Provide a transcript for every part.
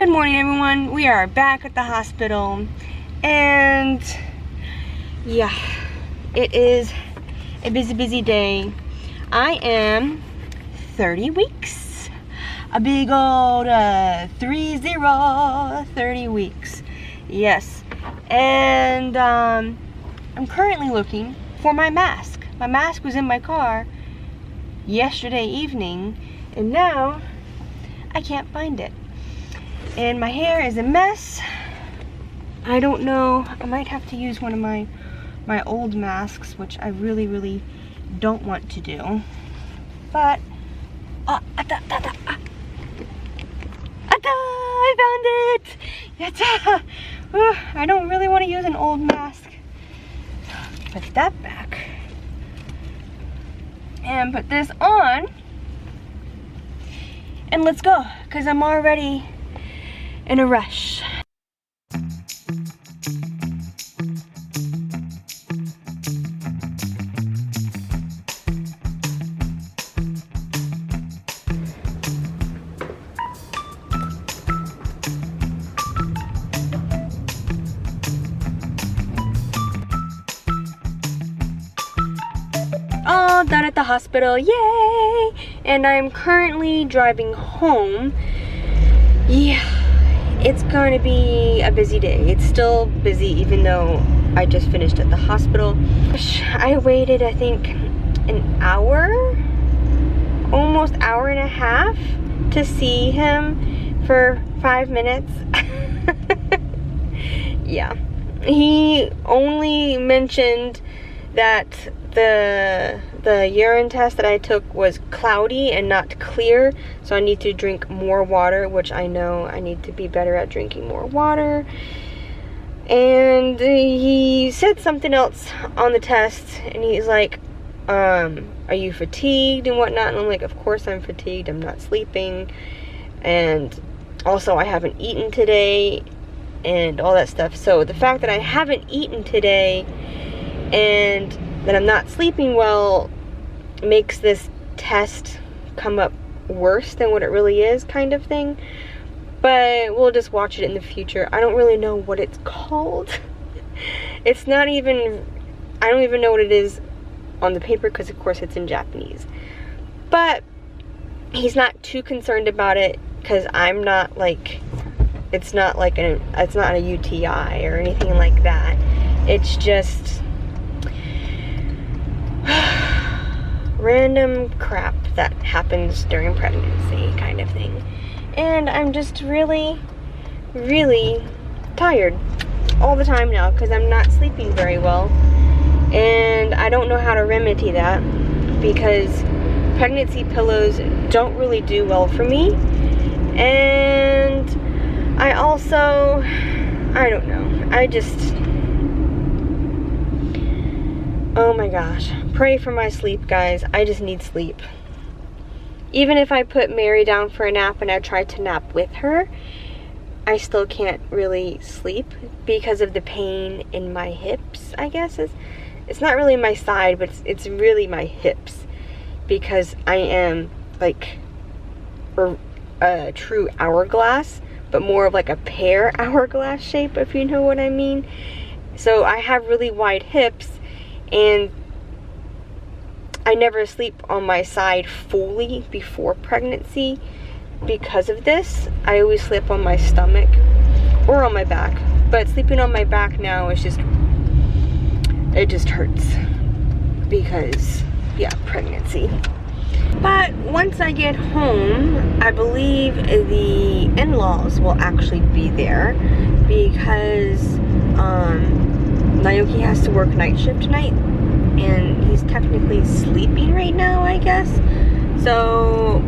Good morning, everyone. We are back at the hospital, and yeah, it is a busy day. I am 30 weeks. A big old 30 weeks. Yes. And I'm currently looking for my mask. My mask was in my car yesterday evening, and now I can't find it. And my hair is a mess. I don't know. I might have to use one of my old masks, which I really don't want to do. But I found it. Yatta! I don't really want to use an old mask. Put that back and put this on, and let's go, because I'm already in a rush. All done at the hospital, yay! And I'm currently driving home. Yeah, it's going to be a busy day. It's still busy even though I just finished at the hospital. I waited, I think, an hour, almost hour and a half to see him for 5 minutes. Yeah, he only mentioned that the urine test that I took was cloudy and not clear, so I need to drink more water, which I know I need to be better at drinking more water. And he said something else on the test, and he's like, are you fatigued and whatnot? And I'm like, of course I'm fatigued, I'm not sleeping, and also I haven't eaten today and all that stuff. So the fact that I haven't eaten today and that I'm not sleeping well makes this test come up worse than what it really is, kind of thing. But we'll just watch it in the future. I don't really know what it's called. It's not even, I don't even know what it is on the paper, because of course it's in Japanese. But he's not too concerned about it, because I'm not like, it's not a UTI or anything like that. It's just random crap that happens during pregnancy, kind of thing. And I'm just really tired all the time now, because I'm not sleeping very well, and I don't know how to remedy that, because pregnancy pillows don't really do well for me. And I also, I don't know, oh my gosh, pray for my sleep, guys. I just need sleep. Even if I put Mary down for a nap and I try to nap with her, I still can't really sleep because of the pain in my hips, I guess. It's not really my side, but it's really my hips, because I am like a true hourglass, but more of like a pear hourglass shape, if you know what I mean. So I have really wide hips, and I never sleep on my side fully before pregnancy because of this. I always sleep on my stomach or on my back, but sleeping on my back now is just, it just hurts because, yeah, pregnancy. But once I get home, I believe the in-laws will actually be there, because Naoki has to work night shift tonight, and he's technically sleeping right now, I guess. So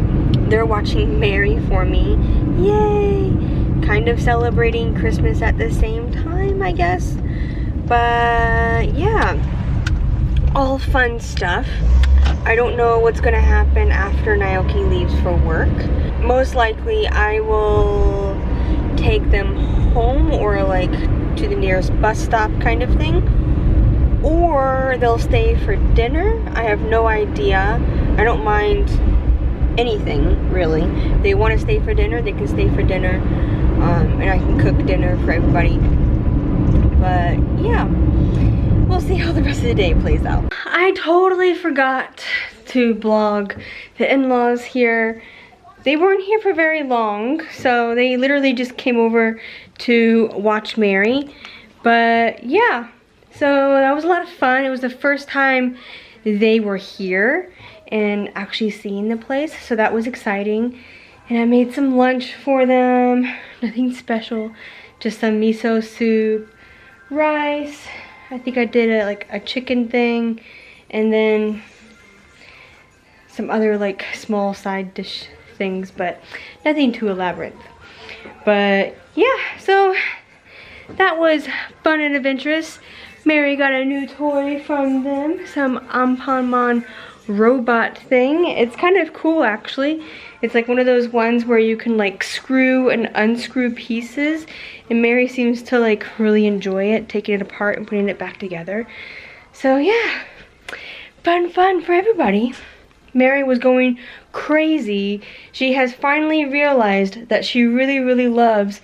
they're watching Mary for me. Yay! Kind of celebrating Christmas at the same time, I guess. But yeah, all fun stuff. I don't know what's gonna happen after Naoki leaves for work. Most likely I will take them home, or like to the nearest bus stop, kind of thing. Or they'll stay for dinner. I have no idea. I don't mind anything, really. If they want to stay for dinner, they can stay for dinner. and I can cook dinner for everybody. But yeah, we'll see how the rest of the day plays out. I totally forgot to vlog the in-laws here. They weren't here for very long, so they literally just came over to watch Mary. But yeah, so that was a lot of fun. It was the first time they were here and actually seeing the place, so that was exciting. And I made some lunch for them, nothing special, just some miso soup, rice. I think I did a chicken thing, and then some other like small side dish things, but nothing too elaborate. But yeah, so that was fun and adventurous. Mary got a new toy from them, some Anpanman robot thing. It's kind of cool actually. It's like one of those ones where you can like screw and unscrew pieces, and Mary seems to like really enjoy it, taking it apart and putting it back together. So yeah, fun for everybody. Mary was going crazy. She has finally realized that she really loves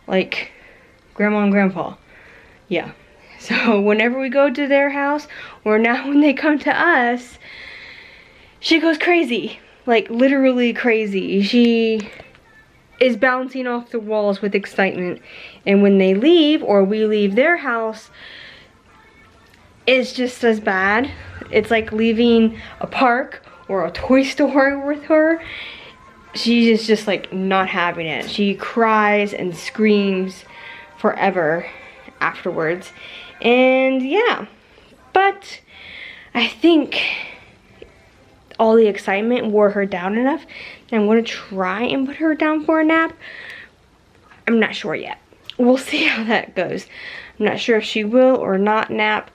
like Grandma and Grandpa. Yeah. So whenever we go to their house, or now when they come to us, she goes crazy. Like literally crazy. She is bouncing off the walls with excitement. And when they leave, or we leave their house, it's just as bad. It's like leaving a park or a toy store with her. She is just like not having it. She cries and screams forever afterwards. And yeah, but I think all the excitement wore her down enough that I'm going to try and put her down for a nap. I'm not sure yet. We'll see how that goes. I'm not sure if she will or not nap.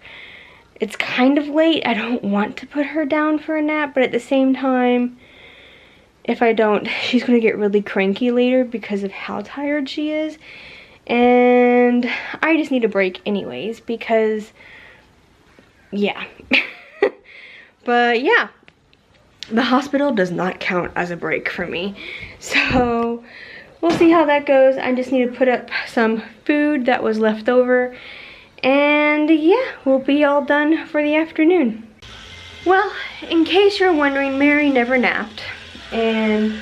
It's kind of late. I don't want to put her down for a nap, but at the same time, if I don't, she's going to get really cranky later because of how tired she is. And I just need a break anyways because, yeah. But yeah, the hospital does not count as a break for me. So we'll see how that goes. I just need to put up some food that was left over. And yeah, we'll be all done for the afternoon. Well, in case you're wondering, Mary never napped. And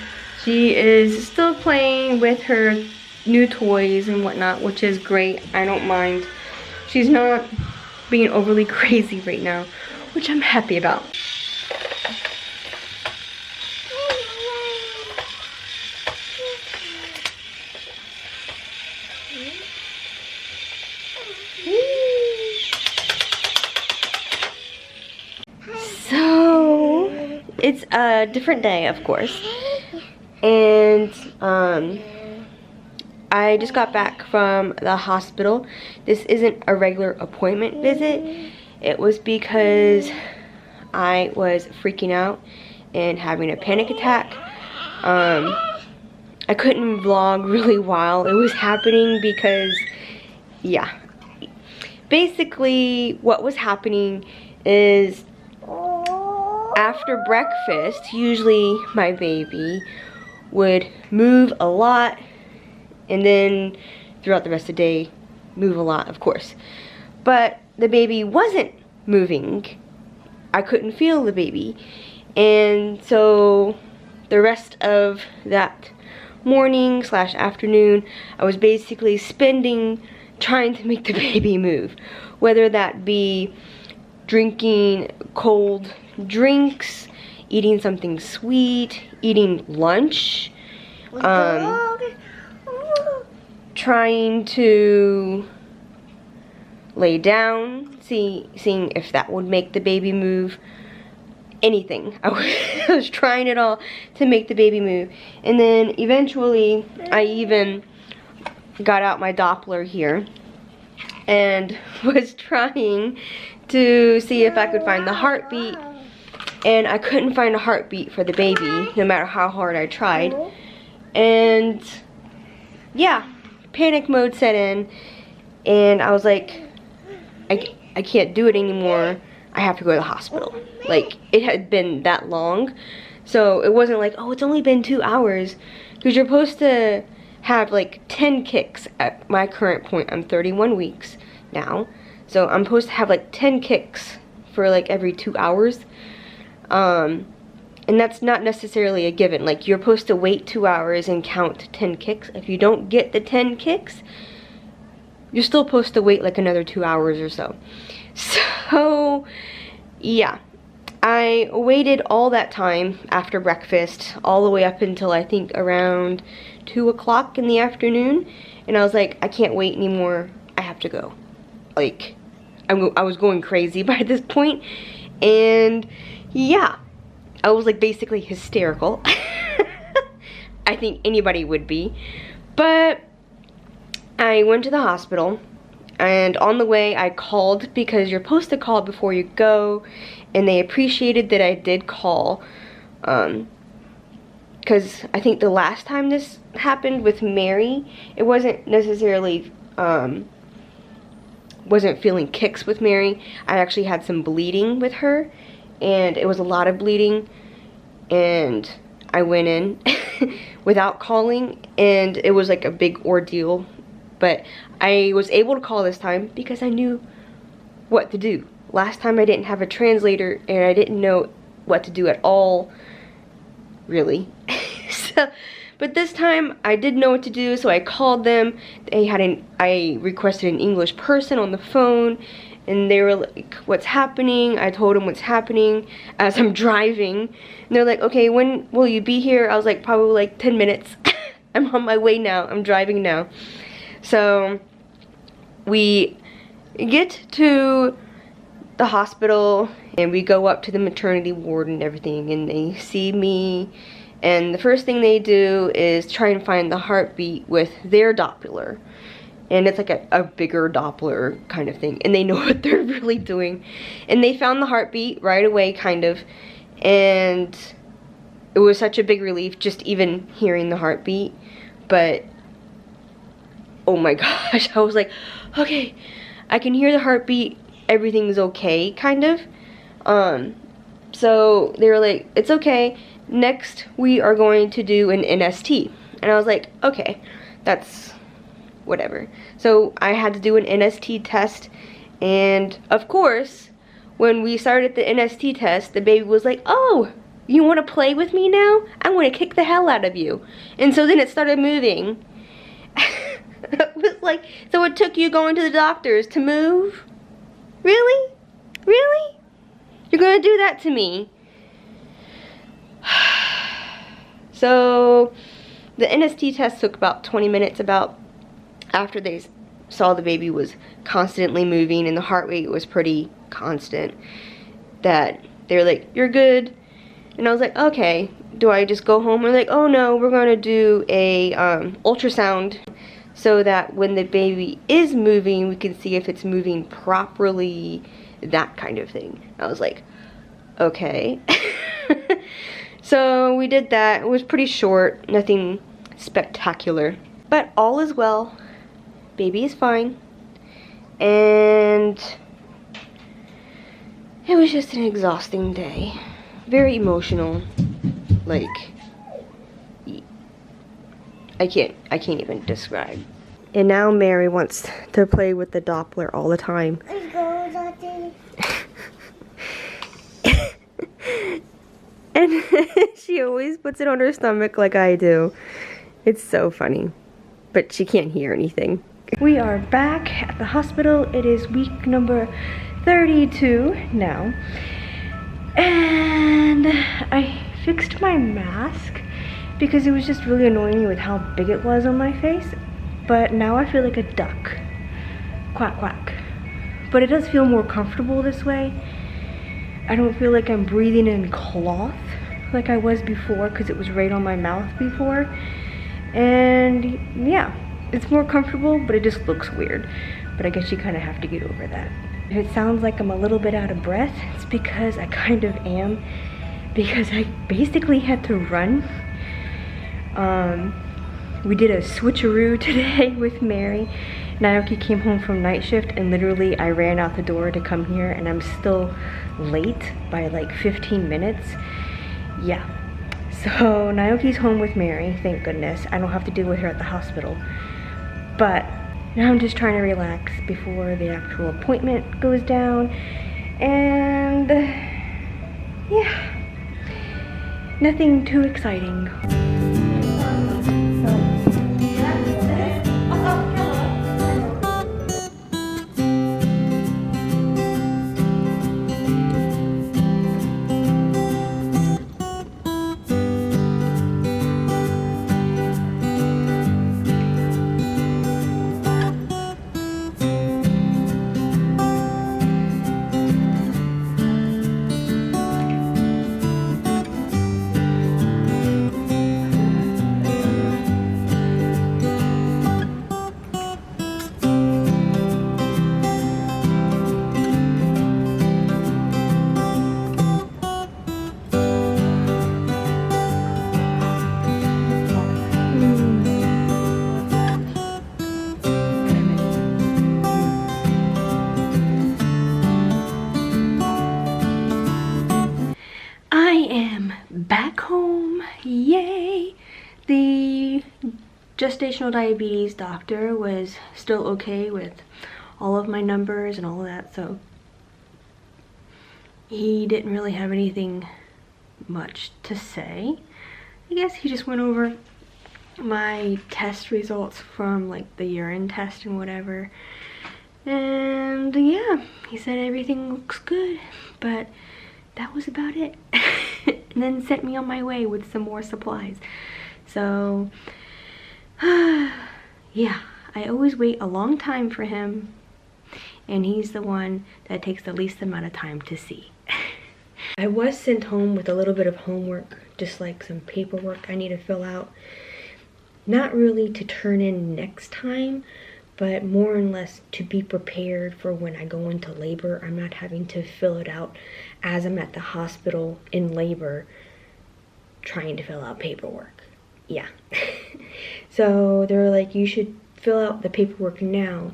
she is still playing with her new toys and whatnot, which is great. I don't mind. She's not being overly crazy right now, which I'm happy about. So it's a different day, of course, and I just got back from the hospital. This isn't a regular appointment visit. It was because I was freaking out and having a panic attack. I couldn't vlog really while it was happening because, yeah. Basically, what was happening is after breakfast, usually my baby would move a lot, and then throughout the rest of the day, move a lot, of course. But the baby wasn't moving. I couldn't feel the baby. And so the rest of that morning / afternoon, I was basically spending trying to make the baby move. Whether that be drinking cold drinks, eating something sweet, eating lunch, trying to lay down, seeing if that would make the baby move. Anything. I was trying it all to make the baby move. And then eventually I even got out my Doppler here and was trying to see if I could find the heartbeat, and I couldn't find a heartbeat for the baby no matter how hard I tried. And yeah, panic mode set in, and I was like, I can't do it anymore. I have to go to the hospital. Like, it had been that long, so it wasn't like, oh, it's only been 2 hours, because you're supposed to have like 10 kicks at my current point. I'm 31 weeks now, so I'm supposed to have like 10 kicks for like every 2 hours. And that's not necessarily a given. Like, you're supposed to wait 2 hours and count 10 kicks. If you don't get the 10 kicks, you're still supposed to wait like another 2 hours or so. So, yeah. I waited all that time after breakfast, all the way up until I think around 2 o'clock in the afternoon. And I was like, I can't wait anymore. I have to go. Like, I was going crazy by this point. And, yeah. I was like basically hysterical. I think anybody would be. But I went to the hospital, and on the way I called, because you're supposed to call before you go, and they appreciated that I did call, because I think the last time this happened with Mary, it wasn't necessarily, wasn't feeling kicks with Mary. I actually had some bleeding with her, and it was a lot of bleeding, and I went in without calling, and it was like a big ordeal. But I was able to call this time because I knew what to do. Last time I didn't have a translator, and I didn't know what to do at all, really. But this time I did know what to do, so I called them. I requested an English person on the phone, and they were like, what's happening? I told them what's happening as I'm driving. And they're like, okay, when will you be here? I was like, probably like 10 minutes. I'm on my way now. I'm driving now. So we get to the hospital, and we go up to the maternity ward and everything, and they see me. And the first thing they do is try and find the heartbeat with their Doppler. And it's like a bigger Doppler kind of thing. And they know what they're really doing. And they found the heartbeat right away, kind of. And it was such a big relief just even hearing the heartbeat. But, oh my gosh, I was like, okay, I can hear the heartbeat. Everything's okay, kind of. So they were like, it's okay. Next, we are going to do an NST. And I was like, okay, that's whatever. So I had to do an NST test, and of course, when we started the NST test, the baby was like, oh, you want to play with me now? I want to kick the hell out of you. And so then it started moving. It was like, so it took you going to the doctors to move? Really? Really? You're gonna do that to me? So the NST test took about 20 minutes, after they saw the baby was constantly moving and the heart rate was pretty constant, that they were like, you're good. And I was like, okay, do I just go home? And they're like, oh no, we're going to do a ultrasound so that when the baby is moving, we can see if it's moving properly, that kind of thing. I was like, okay. So we did that. It was pretty short, nothing spectacular, but all is well. Baby is fine. And it was just an exhausting day. Very emotional. Like, I can't even describe. And now Mary wants to play with the Doppler all the time. Let's go, Daddy. And she always puts it on her stomach like I do. It's so funny. But she can't hear anything. We are back at the hospital. It is week number 32 now. And I fixed my mask because it was just really annoying me with how big it was on my face. But now I feel like a duck. Quack, quack. But it does feel more comfortable this way. I don't feel like I'm breathing in cloth like I was before, because it was right on my mouth before. And yeah, it's more comfortable, but it just looks weird. But I guess you kind of have to get over that. If it sounds like I'm a little bit out of breath, it's because I kind of am, because I basically had to run. We did a switcheroo today with Mary. Naoki came home from night shift, and literally I ran out the door to come here, and I'm still late by like 15 minutes. Yeah, So Naoki's home with Mary, thank goodness. I don't have to deal with her at the hospital. But now I'm just trying to relax before the actual appointment goes down. And yeah, nothing too exciting. Back home, yay! The gestational diabetes doctor was still okay with all of my numbers and all of that, so he didn't really have anything much to say. I guess he just went over my test results from like the urine test and whatever, and yeah, he said everything looks good, but that was about it. And then sent me on my way with some more supplies. So yeah, I always wait a long time for him, and he's the one that takes the least amount of time to see. I was sent home with a little bit of homework, just like some paperwork I need to fill out. Not really to turn in next time, but more or less to be prepared for when I go into labor. I'm not having to fill it out as I'm at the hospital in labor trying to fill out paperwork. Yeah. So they were like, you should fill out the paperwork now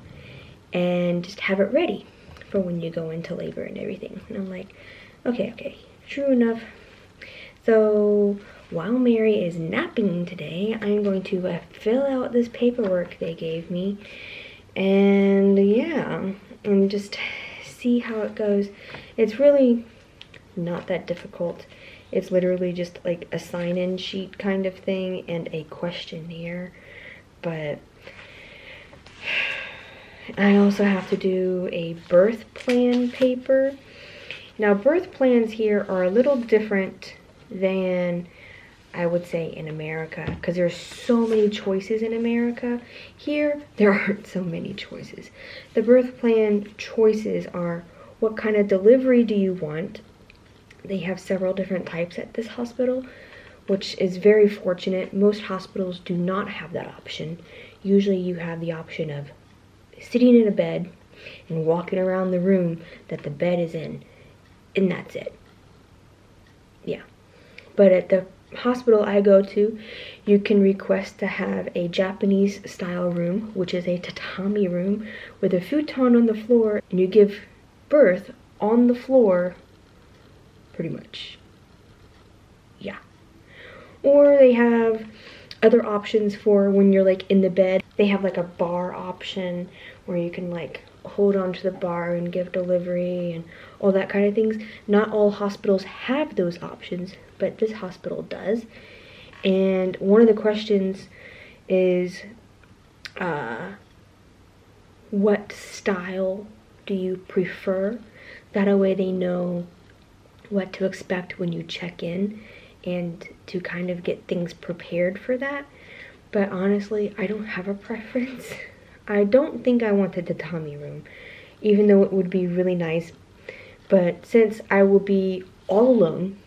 and just have it ready for when you go into labor and everything. And I'm like, okay, true enough. So while Mary is napping today, I'm going to fill out this paperwork they gave me, and yeah, and just see how it goes. It's really not that difficult. It's literally just like a sign-in sheet kind of thing and a questionnaire, but I also have to do a birth plan paper. Now, birth plans here are a little different than I would say in America, because there's so many choices in America. Here, there aren't so many choices. The birth plan choices are, what kind of delivery do you want? They have several different types at this hospital, which is very fortunate. Most hospitals do not have that option. Usually you have the option of sitting in a bed and walking around the room that the bed is in, and that's it. Yeah. But at the hospital I go to, you can request to have a Japanese style room, which is a tatami room with a futon on the floor, and you give birth on the floor, pretty much. Yeah. Or they have other options for when you're like in the bed. They have like a bar option where you can like hold on to the bar and give delivery and all that kind of things. Not all hospitals have those options, but this hospital does. And one of the questions is, what style do you prefer? That way they know what to expect when you check in, and to kind of get things prepared for that. But honestly, I don't have a preference. I don't think I want the tatami room, even though it would be really nice. But since I will be all alone,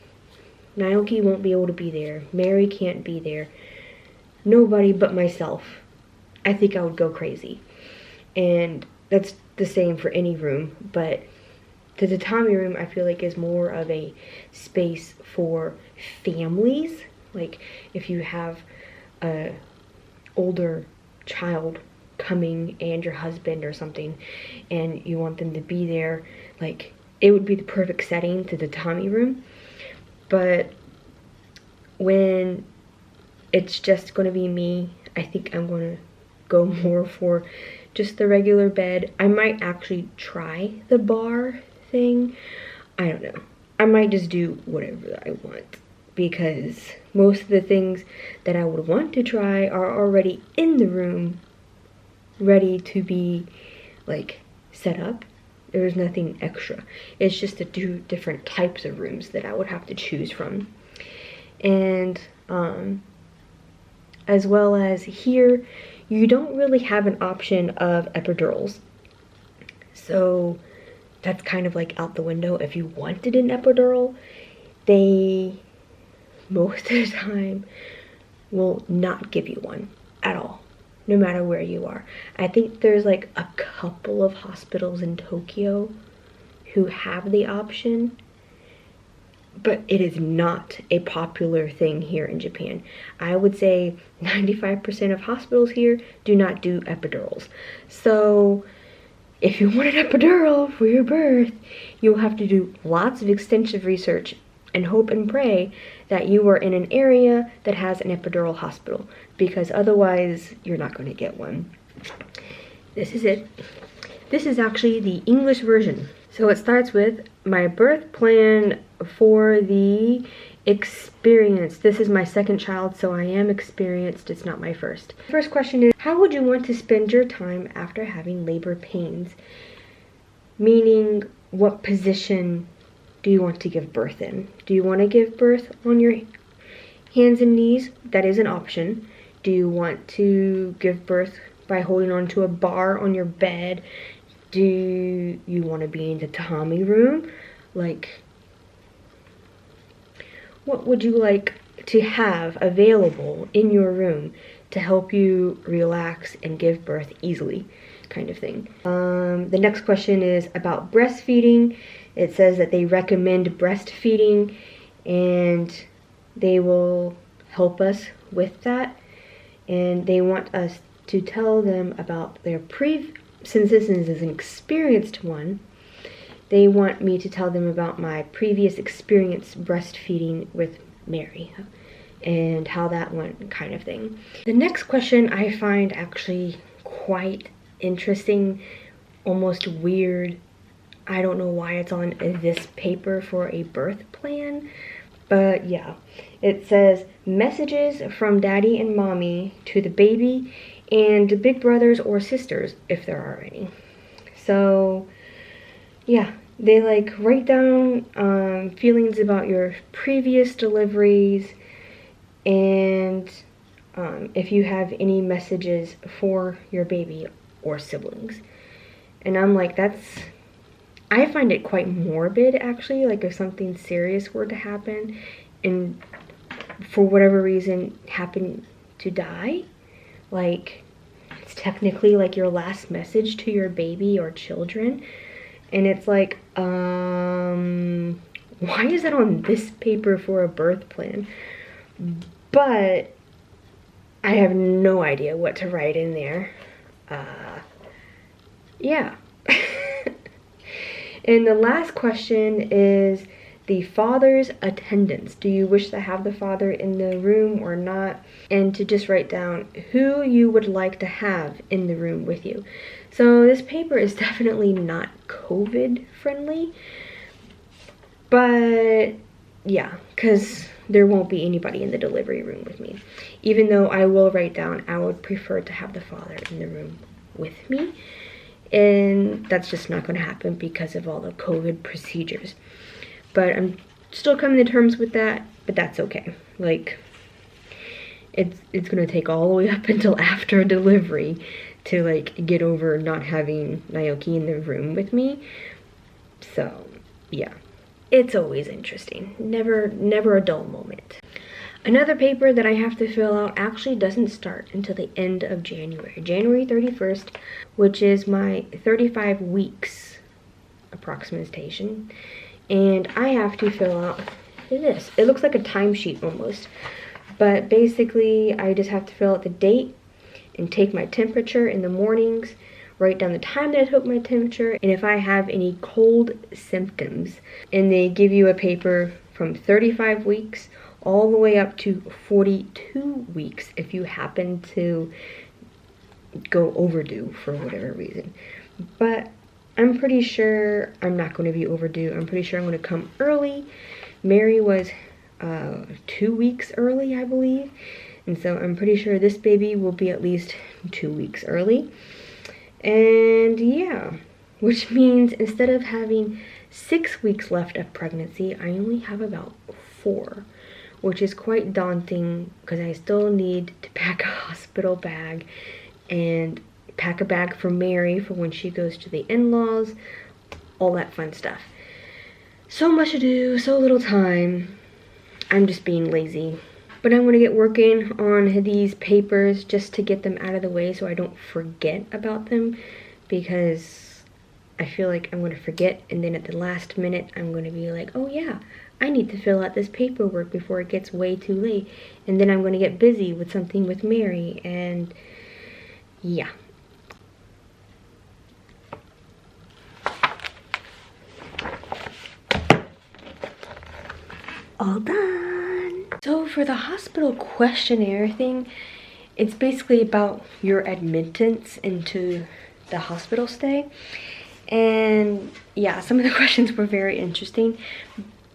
Naoki won't be able to be there, Mary can't be there, nobody but myself, I think I would go crazy. And that's the same for any room, but the tatami room I feel like is more of a space for families. Like if you have a older child coming and your husband or something and you want them to be there, like it would be the perfect setting to the tatami room. But when it's just going to be me, I think I'm going to go more for just the regular bed. I might actually try the bar thing. I don't know. I might just do whatever I want, because most of the things that I would want to try are already in the room, ready to be like set up. There's nothing extra. It's just the two different types of rooms that I would have to choose from. And as well as here, you don't really have an option of epidurals. So that's kind of like out the window. If you wanted an epidural, they most of the time will not give you one at all, no matter where you are. I think there's like a couple of hospitals in Tokyo who have the option, but it is not a popular thing here in Japan. I would say 95% of hospitals here do not do epidurals. So if you want an epidural for your birth, you'll have to do lots of extensive research and hope and pray that you are in an area that has an epidural hospital, because otherwise you're not going to get one. This is it. This is actually the English version. So it starts with my birth plan for the experience. This is my second child, so I am experienced. It's not my first. First question is, how would you want to spend your time after having labor pains? Meaning, what position do you want to give birth in? Do you want to give birth on your hands and knees? That is an option. Do you want to give birth by holding onto a bar on your bed? Do you want to be in the tummy room? Like, what would you like to have available in your room to help you relax and give birth easily, kind of thing? The next question is about breastfeeding. It says that they recommend breastfeeding and they will help us with that. And they want us to tell them about their since this is an experienced one, they want me to tell them about my previous experience breastfeeding with Mary and how that went, kind of thing. The next question I find actually quite interesting, almost weird. I don't know why it's on this paper for a birth plan, but yeah. It says, messages from daddy and mommy to the baby and big brothers or sisters, if there are any. So yeah, they like write down feelings about your previous deliveries, and if you have any messages for your baby or siblings. And I'm like, I find it quite morbid, actually. Like, if something serious were to happen and for whatever reason happen to die, like, it's technically like your last message to your baby or children. And it's like, why is it on this paper for a birth plan? But I have no idea what to write in there. Yeah. And the last question is the father's attendance. Do you wish to have the father in the room or not? And to just write down who you would like to have in the room with you. So this paper is definitely not COVID friendly, but yeah, because there won't be anybody in the delivery room with me. Even though I will write down I would prefer to have the father in the room with me. And that's just not going to happen because of all the COVID procedures. But I'm still coming to terms with that, but that's okay. Like, it's going to take all the way up until after delivery to like get over not having Naoki in the room with me. So yeah, it's always interesting. Never a dull moment. Another paper that I have to fill out actually doesn't start until the end of January 31st, which is my 35 weeks approximation. And I have to fill out this. It looks like a timesheet almost. But basically, I just have to fill out the date and take my temperature in the mornings, write down the time that I took my temperature, and if I have any cold symptoms. And they give you a paper from 35 weeks all the way up to 42 weeks if you happen to go overdue for whatever reason. But I'm pretty sure I'm not going to be overdue. I'm pretty sure I'm going to come early. Mary was 2 weeks early, I believe. And so I'm pretty sure this baby will be at least 2 weeks early. And yeah, which means instead of having 6 weeks left of pregnancy, I only have about 4, which is quite daunting because I still need to pack a hospital bag and pack a bag for Mary for when she goes to the in-laws, all that fun stuff. So much to do, so little time. I'm just being lazy. But I'm gonna get working on these papers just to get them out of the way so I don't forget about them, because I feel like I'm gonna forget, and then at the last minute I'm gonna be like, oh yeah, I need to fill out this paperwork before it gets way too late, and then I'm gonna get busy with something with Mary, and yeah. All done. So for the hospital questionnaire thing, it's basically about your admittance into the hospital stay. And yeah, some of the questions were very interesting,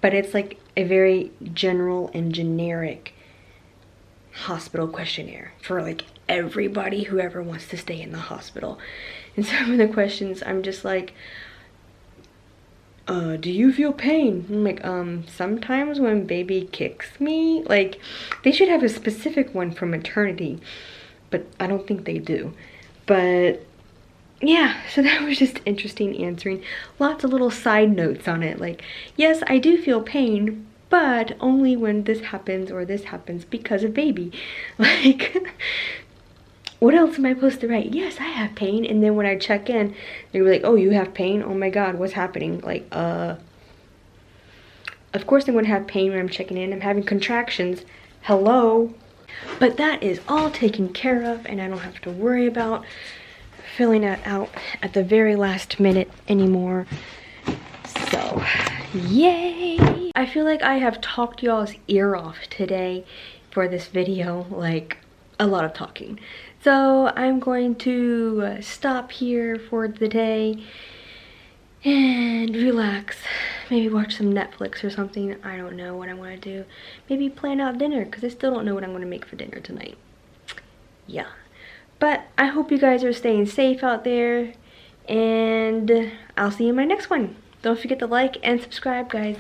but it's like a very general and generic hospital questionnaire for like everybody who ever wants to stay in the hospital. And some of the questions I'm just like, do you feel pain? I'm like, sometimes when baby kicks me. Like, they should have a specific one for maternity, but I don't think they do. But yeah, so that was just interesting answering. Lots of little side notes on it, like, yes, I do feel pain, but only when this happens or this happens because of baby. Like, what else am I supposed to write? Yes, I have pain. And then when I check in, they're like, oh, you have pain? Oh my God, what's happening? Like, of course I'm going to have pain when I'm checking in. I'm having contractions. Hello? But that is all taken care of, and I don't have to worry about filling that out at the very last minute anymore. So, yay! I feel like I have talked y'all's ear off today for this video, like a lot of talking. So I'm going to stop here for the day and relax. Maybe watch some Netflix or something. I don't know what I'm going to do. Maybe plan out dinner, because I still don't know what I'm going to make for dinner tonight. Yeah. But I hope you guys are staying safe out there, and I'll see you in my next one. Don't forget to like and subscribe, guys.